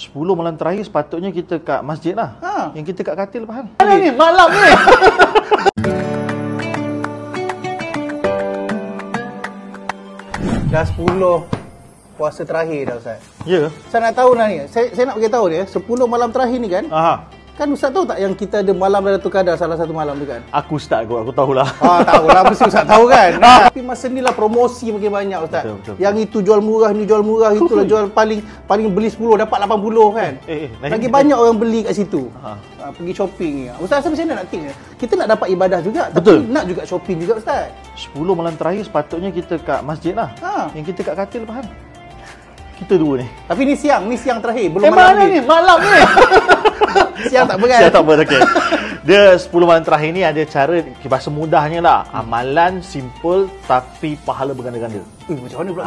10 malam terakhir sepatutnya kita kat masjid lah. Yang kita kat katil Faham. Mana ni malam ni? Dah 10 puasa terakhir dah Ustaz. Ya. Saya nak tahu ni. Saya nak beritahu dia 10 malam terakhir ni kan. Kan Ustaz tahu tak yang kita ada malam Lailatul Qadar salah satu malam tu kan? Aku start aku tahulah. Tahulah mesti Ustaz tahu kan. Tapi masa ni lah promosi makin banyak Ustaz. Betul. Yang itu jual murah, ni jual murah, itulah jual paling beli 10 dapat 80 kan. Lagi banyak orang beli kat situ. Pergi shopping ni. Ustaz macam mana nak think? Kita nak dapat ibadah juga tapi nak juga shopping juga Ustaz. 10 malam terakhir sepatutnya kita kat masjid lah. Yang kita kat katil Faham. Kita dua ni. Tapi ni siang terakhir belum malam mana ni? Malam ni. Siang tak berat. Siang tak berat. Okay. Dia 10 malam terakhir ni ada cara bahasa mudahnya lah. Amalan simple tapi pahala berganda-ganda. Macam mana pula?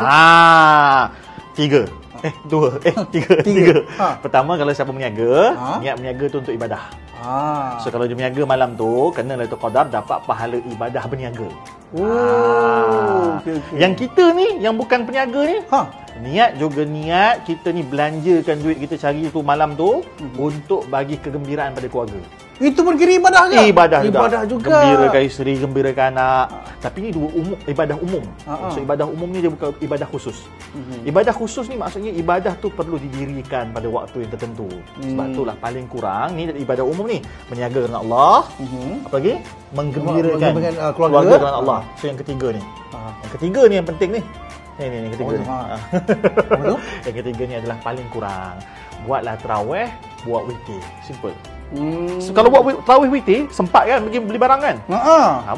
3. 3. Pertama kalau siapa berniaga, niat berniaga tu untuk ibadah. So kalau dia berniaga malam tu, kena Lailatul Qadar dapat pahala ibadah berniaga. Okay. Yang kita ni, yang bukan peniaga ni, niat kita ni belanjakan duit kita cari tu malam tu untuk bagi kegembiraan pada keluarga. Itu pun kira ibadah ke? Ibadah juga. Gembirakan isteri, gembirakan anak. Tapi ni dua ibadah umum. So ibadah umum ni dia bukan ibadah khusus. Ibadah khusus ni maksudnya ibadah tu perlu didirikan pada waktu yang tertentu. Sebab itulah paling kurang ni ibadah umum ni berniaga dengan Allah. Apa lagi? Menggembirakan keluarga dengan Allah. So yang ketiga ni. Yang ketiga ni yang penting ni. Ni yang ketiga ni. Yang ketiga ni adalah paling kurang. Buatlah tarawih, buat witir. Simple. So, kalau buat tarawih witir, sempat kan pergi beli barang kan?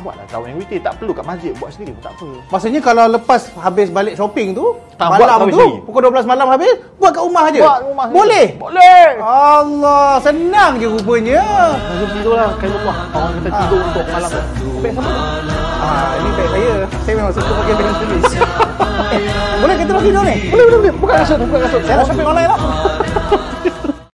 Buatlah tarawih witir, tak perlu kat masjid, buat sendiri pun tak apa. Maksudnya kalau lepas habis balik shopping tu, malam tu, pukul 12 malam habis, buat kat rumah aje. Boleh? Boleh. Allah, senang je rupanya. Langsung tidurlah kat rumah. Orang kata tidur untuk malam tu. Beg sama. Ini beg saya. Saya memang suka pakai beg tulis. Boleh kita tidur ni? Boleh. Buka kasut. Saya nak shopping online lah.